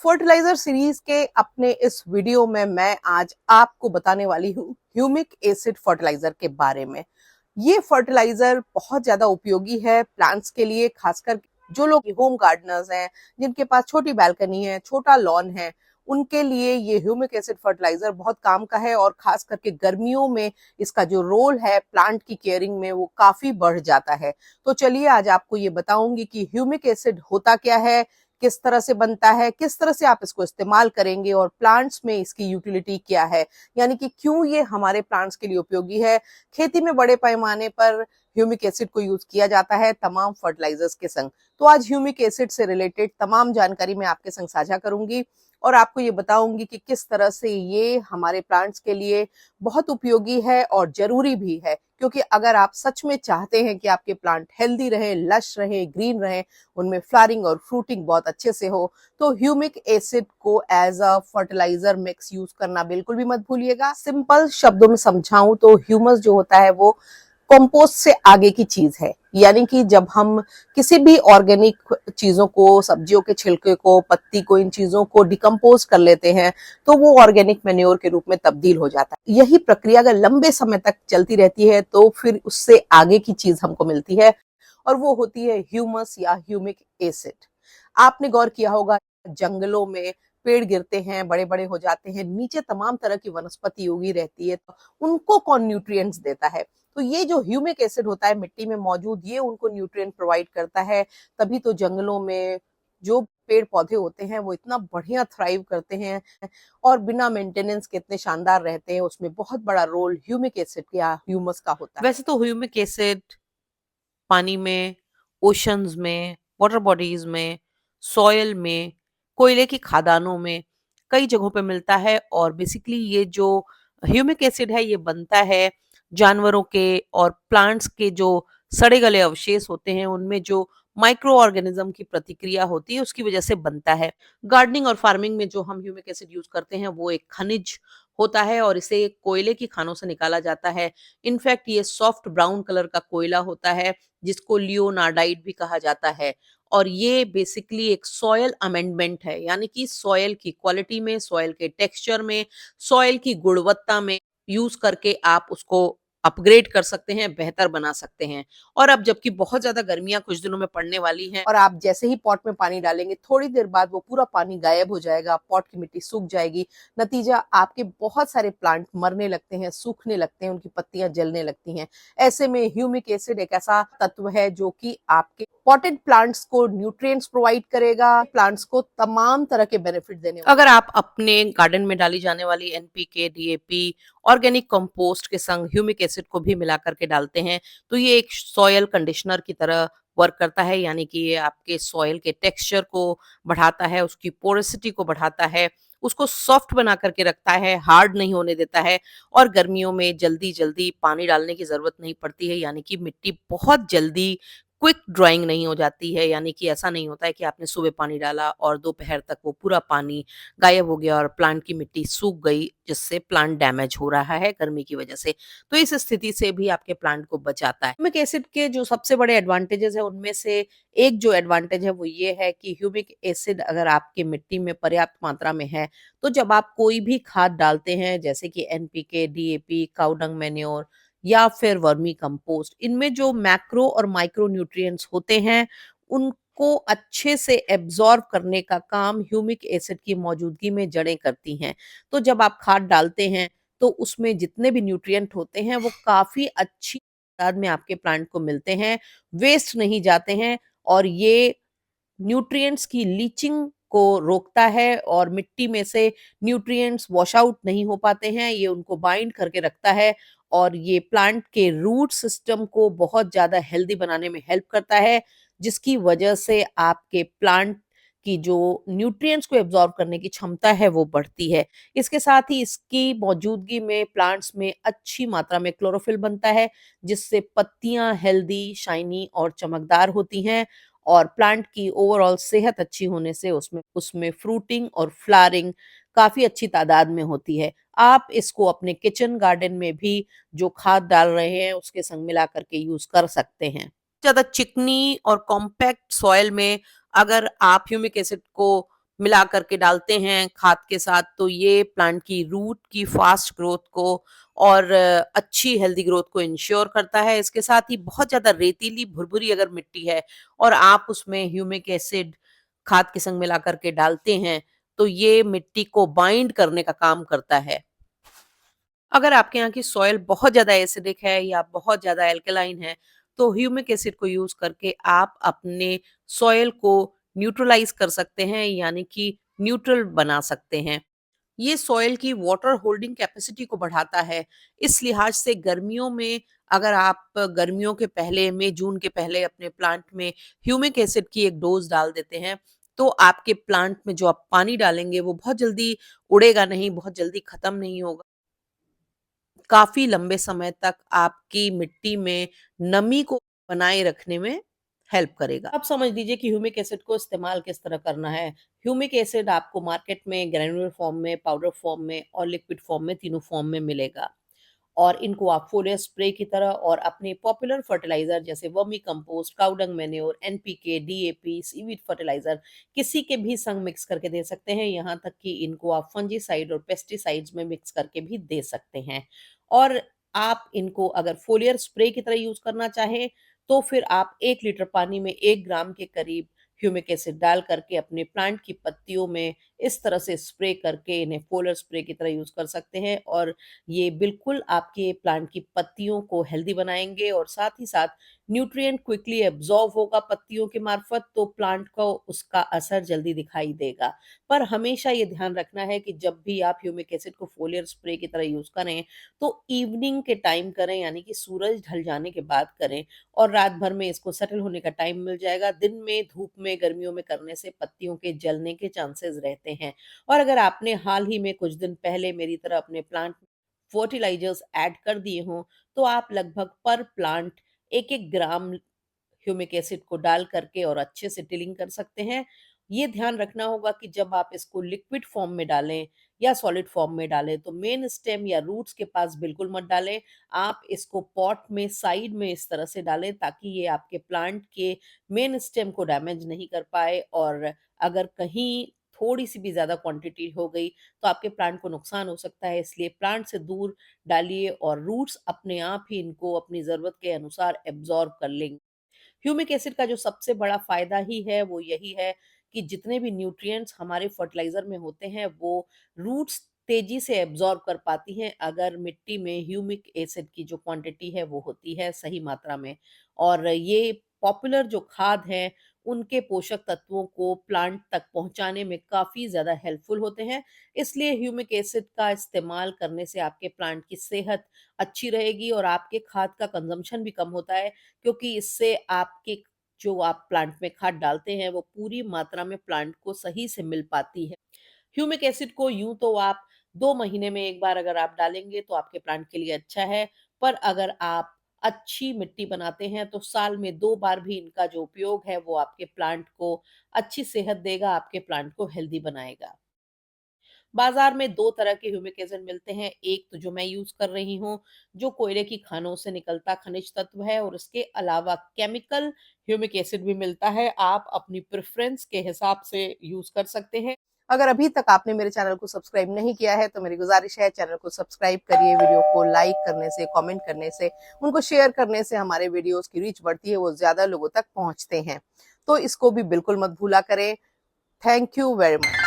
Fertiliser series के अपने इस वीडियो में मैं आज आपको बताने वाली हूँ ह्यूमिक एसिड फर्टिलाइजर के बारे में। ये फर्टिलाइजर बहुत ज्यादा उपयोगी है प्लांट्स के लिए, खासकर जो लोग होम गार्डनर्स हैं, जिनके पास छोटी बैल्कनी है, छोटा लॉन है, उनके लिए ये ह्यूमिक एसिड फर्टिलाइजर बहुत काम का है। और खास करके गर्मियों में इसका जो रोल है प्लांट की केयरिंग में वो काफी बढ़ जाता है। तो चलिए आज आपको ये बताऊंगी कि ह्यूमिक एसिड होता क्या है, किस तरह से बनता है, किस तरह से आप इसको इस्तेमाल करेंगे और प्लांट्स में इसकी यूटिलिटी क्या है, यानी कि क्यों ये हमारे प्लांट्स के लिए उपयोगी है। खेती में बड़े पैमाने पर ह्यूमिक एसिड को यूज किया जाता है तमाम फर्टिलाइजर्स के संग। तो आज ह्यूमिक एसिड से रिलेटेड तमाम जानकारी मैं आपके संग साझा करूंगी और आपको ये बताऊंगी कि किस तरह से ये हमारे प्लांट्स के लिए बहुत उपयोगी है और जरूरी भी है। क्योंकि अगर आप सच में चाहते हैं कि आपके प्लांट हेल्दी रहे, लश रहे, ग्रीन रहे, उनमें फ्लावरिंग और फ्रूटिंग बहुत अच्छे से हो, तो ह्यूमिक एसिड को as a fertiliser mix use करना बिल्कुल भी मत भूलिएगा। सिंपल शब्दों में समझाऊं तो ह्यूमस जो होता है वो कंपोस्ट से आगे की चीज है। यानी कि जब हम किसी भी ऑर्गेनिक चीजों को, सब्जियों के छिलके को, पत्ती को, इन चीजों को डिकम्पोज कर लेते हैं तो वो ऑर्गेनिक मैन्योर के रूप में तब्दील हो जाता है। यही प्रक्रिया अगर लंबे समय तक चलती रहती है तो फिर उससे आगे की चीज हमको मिलती है और वो होती है ह्यूमस या ह्यूमिक एसिड। आपने गौर किया होगा, जंगलों में पेड़ गिरते हैं, बड़े बड़े हो जाते हैं, नीचे तमाम तरह की वनस्पति उगी रहती है, तो उनको कौन न्यूट्रिएंट्स देता है? तो ये जो ह्यूमिक एसिड होता है मिट्टी में मौजूद, ये उनको न्यूट्रिएंट प्रोवाइड करता है। तभी तो जंगलों में जो पेड़ पौधे होते हैं वो इतना बढ़िया थ्राइव करते हैं और बिना मेंटेनेंस के इतने शानदार रहते हैं। उसमें बहुत बड़ा रोल ह्यूमिक एसिड या ह्यूमस का होता है। वैसे तो ह्यूमिक एसिड पानी में, ओशंस में, वाटर बॉडीज में, सॉयल में, कोयले की खदानों में कई जगहों पे मिलता है। और बेसिकली ये जो ह्यूमिक एसिड है ये बनता है जानवरों के और प्लांट्स के जो सड़े गले अवशेष होते हैं उनमें जो माइक्रो ऑर्गेनिज्म की प्रतिक्रिया होती है उसकी वजह से बनता है। गार्डनिंग और फार्मिंग में जो हम ह्यूमिक एसिड यूज करते हैं वो एक खनिज होता है और इसे कोयले की खानों से निकाला जाता है। इनफैक्ट ये सॉफ्ट ब्राउन कलर का कोयला होता है जिसको लियोनार्डाइट भी कहा जाता है। और ये बेसिकली एक सॉयल अमेंडमेंट है, यानी कि सॉयल की क्वालिटी में, सॉयल के टेक्सचर में, सॉयल की गुणवत्ता में यूज करके आप उसको अपग्रेड कर सकते हैं, बेहतर बना सकते हैं। और अब जबकि बहुत ज्यादा गर्मियां कुछ दिनों में पड़ने वाली हैं, और आप जैसे ही पॉट में पानी डालेंगे थोड़ी देर बाद वो पूरा पानी गायब हो जाएगा, पॉट की मिट्टी सूख जाएगी। नतीजा आपके बहुत सारे प्लांट मरने लगते हैं, सूखने लगते हैं, उनकी पत्तियां जलने लगती हैं। ऐसे में ह्यूमिक एसिड एक ऐसा तत्व है जो कि आपके पॉटेड प्लांट्स को न्यूट्रिएंट्स प्रोवाइड करेगा, प्लांट्स को तमाम तरह के बेनिफिट देने वाला। अगर आप अपने गार्डन में डाली जाने वाली एनपीके, डीएपी, ऑर्गेनिक कंपोस्ट के संग ह्यूमिक एसिड को भी मिला करके डालते हैं तो ये एक सॉयल कंडीशनर की तरह वर्क करता है। यानी कि ये आपके सॉयल के टेक्सचर को बढ़ाता है, उसकी पोरोसिटी को बढ़ाता है, उसको सॉफ्ट बना करके रखता है, हार्ड नहीं होने देता है। और गर्मियों में जल्दी जल्दी पानी डालने की जरूरत नहीं पड़ती है, यानी कि मिट्टी बहुत जल्दी क्विक ड्राइंग नहीं हो जाती है। यानी कि ऐसा नहीं होता है कि आपने सुबह पानी डाला और दोपहर तक वो पूरा पानी गायब हो गया और प्लांट की मिट्टी सूख गई, जिससे प्लांट डैमेज हो रहा है गर्मी की वजह से। तो इस स्थिति से भी आपके प्लांट को बचाता है। ह्यूमिक एसिड के जो सबसे बड़े एडवांटेजेस है उनमें से एक जो एडवांटेज है वो ये है कि ह्यूमिक एसिड अगर आपकी मिट्टी में पर्याप्त मात्रा में है तो जब आप कोई भी खाद डालते हैं जैसे कि एनपीके, डीएपी, काऊ डंग मैन्योर या फिर वर्मी कंपोस्ट, इनमें जो मैक्रो और माइक्रो न्यूट्रिएंट्स होते हैं उनको अच्छे से एब्जॉर्ब करने का काम ह्यूमिक एसिड की मौजूदगी में जड़ें करती हैं। तो जब आप खाद डालते हैं तो उसमें जितने भी न्यूट्रिएंट होते हैं वो काफी अच्छी तादाद में आपके प्लांट को मिलते हैं, वेस्ट नहीं जाते हैं। और ये न्यूट्रिएंट्स की लीचिंग को रोकता है और मिट्टी में से न्यूट्रिएंट्स वॉश आउट नहीं हो पाते हैं, ये उनको बाइंड करके रखता है। और ये प्लांट के रूट सिस्टम को बहुत ज़्यादा हेल्दी बनाने में हेल्प करता है, जिसकी वजह से आपके प्लांट की जो न्यूट्रिएंट्स को एब्जॉर्ब करने की क्षमता है वो बढ़ती है। इसके साथ ही इसकी मौजूदगी में प्लांट्स में अच्छी मात्रा में क्लोरोफिल बनता है, जिससे पत्तियां हेल्दी, शाइनी और चमकदार होती हैं। और प्लांट की ओवरऑल सेहत अच्छी होने से उसमें उसमें फ्रूटिंग और फ्लावरिंग काफ़ी अच्छी तादाद में होती है। आप इसको अपने किचन गार्डन में भी जो खाद डाल रहे हैं उसके संग मिला करके यूज़ कर सकते हैं। ज़्यादा चिकनी और कॉम्पैक्ट सॉइल में अगर आप ह्यूमिक एसिड को मिला करके डालते हैं खाद के साथ, तो ये प्लांट की रूट की फास्ट ग्रोथ को और अच्छी हेल्दी ग्रोथ को इंश्योर करता है। इसके साथ ही बहुत ज़्यादा रेतीली भुरभुरी अगर मिट्टी है और आप उसमें ह्यूमिक एसिड खाद के संग मिला करके डालते हैं, तो ये मिट्टी को बाइंड करने का काम करता है। अगर आपके यहाँ की सॉइल बहुत ज़्यादा एसिडिक है या बहुत ज़्यादा एल्कलाइन है, तो ह्यूमिक एसिड को यूज़ करके आप अपने सॉइल को न्यूट्रलाइज़ कर सकते हैं, यानी कि न्यूट्रल बना सकते हैं। ये सॉइल की वाटर होल्डिंग कैपेसिटी को बढ़ाता है। इस लिहाज से गर्मियों में अगर आप गर्मियों के पहले मई जून के पहले अपने प्लांट में ह्यूमिक एसिड की एक डोज़ डाल देते हैं, तो आपके प्लांट में जो आप पानी डालेंगे वो बहुत जल्दी उड़ेगा नहीं, बहुत जल्दी खत्म नहीं होगा। काफ़ी लंबे समय तक आपकी मिट्टी में नमी को बनाए रखने में हेल्प करेगा। अब समझ लीजिए कि ह्यूमिक एसिड को इस्तेमाल किस तरह करना है। ह्यूमिक एसिड आपको मार्केट में ग्रैन्युलर फॉर्म में, पाउडर फॉर्म में और लिक्विड फॉर्म में, तीनों फॉर्म में मिलेगा। और इनको आप फोलियर स्प्रे की तरह और अपने पॉपुलर फर्टिलाइज़र जैसे vermi compost, cow dung manure, NPK, DAP, seaweed fertiliser किसी के भी संग मिक्स करके दे सकते हैं। यहाँ तक कि इनको आप फंजीसाइड और पेस्टिसाइड्स में मिक्स करके भी दे सकते हैं। और आप इनको अगर फोलियर स्प्रे की तरह यूज़ करना चाहें, तो फिर आप 1 लीटर पानी में 1 ग्राम के करीब ह्यूमिक एसिड डाल करके अपने प्लांट की पत्तियों में इस तरह से स्प्रे करके इन्हें फोलियर स्प्रे की तरह यूज़ कर सकते हैं। और ये बिल्कुल आपके प्लांट की पत्तियों को हेल्दी बनाएँगे और साथ ही साथ न्यूट्रिएंट क्विकली एब्ज़ॉर्ब होगा पत्तियों के मार्फ़त, तो प्लांट को उसका असर जल्दी दिखाई देगा। पर हमेशा ये ध्यान रखना है कि जब भी आप ह्यूमिक एसिड को फोलियर स्प्रे की तरह यूज़ करें, तो इवनिंग के टाइम करें, यानी कि सूरज ढल जाने के बाद करें और रात भर में इसको सेटल होने का टाइम मिल जाएगा। दिन में धूप में, गर्मियों में करने से पत्तियों के जलने के चांसेस रहते हैं। और अगर आपने हाल ही में कुछ दिन पहले मेरी तरह अपने प्लांट फर्टिलाइजर्स ऐड कर दिए हों, तो आप लगभग पर प्लांट 1-1 ग्राम ह्यूमिक एसिड को डाल करके और अच्छे से टिलिंग कर सकते हैं। ये ध्यान रखना होगा कि जब आप इसको लिक्विड फॉर्म में डालें या सॉलिड फॉर्म में डालें, तो मेन स्टेम या रूट्स के पास बिल्कुल मत डालें। आप इसको पॉट में साइड में इस तरह से डालें ताकि ये आपके प्लांट के मेन स्टेम को डैमेज नहीं कर पाए, और अगर कहीं थोड़ी-सी भी ज़्यादा क्वांटिटी हो गई, तो आपके प्लांट को नुकसान हो सकता है। इसलिए प्लांट से दूर डालिए और रूट्स अपने आप ही इनको अपनी ज़रूरत के अनुसार एब्ज़ॉर्ब कर लेंगे। ह्यूमिक एसिड का जो सबसे बड़ा फ़ायदा ही है वो यही है कि जितने भी न्यूट्रिएंट्स हमारे फर्टिलाइज़र में होते हैं, वो रूट्स तेज़ी से एब्ज़ॉर्ब कर पाती हैं अगर मिट्टी में ह्यूमिक एसिड की जो क्वांटिटी है वो होती है सही मात्रा में। और ये पॉपुलर जो खाद हैं, उनके पोषक तत्वों को प्लांट तक पहुँचाने में काफ़ी ज़्यादा हेल्पफुल होते हैं। इसलिए ह्यूमिक एसिड का इस्तेमाल करने से आपके प्लांट की सेहत अच्छी रहेगी और आपके खाद का कंज़म्पशन भी कम होता है, क्योंकि इससे आपके जो आप प्लांट में खाद डालते हैं वो पूरी मात्रा में प्लांट को सही से मिल पाती है। ह्यूमिक एसिड को यूँ तो आप 2 महीने में 1 बार अगर आप डालेंगे तो आपके प्लांट के लिए अच्छा है, पर अगर आप अच्छी मिट्टी बनाते हैं तो साल में 2 बार भी इनका जो उपयोग है वो आपके प्लांट को अच्छी सेहत देगा, आपके प्लांट को हेल्दी बनाएगा। बाज़ार में 2 तरह के ह्यूमिक एसिड मिलते हैं, एक तो जो मैं यूज़ कर रही हूँ, जो कोयले की खानों से निकलता खनिज तत्व है, और उसके अलावा केमिकल ह्यूमिक एसिड भी मिलता है। आप अपनी प्रेफ़रेंस के हिसाब से यूज़ कर सकते हैं। अगर अभी तक आपने मेरे चैनल को सब्सक्राइब नहीं किया है तो मेरी गुजारिश है चैनल को सब्सक्राइब करिए, वीडियो को लाइक करने से, कमेंट करने से, उनको शेयर करने से हमारे वीडियोस की रीच बढ़ती है, वो ज़्यादा लोगों तक पहुंचते हैं। तो इसको भी बिल्कुल मत भूला करें। Thank you very much.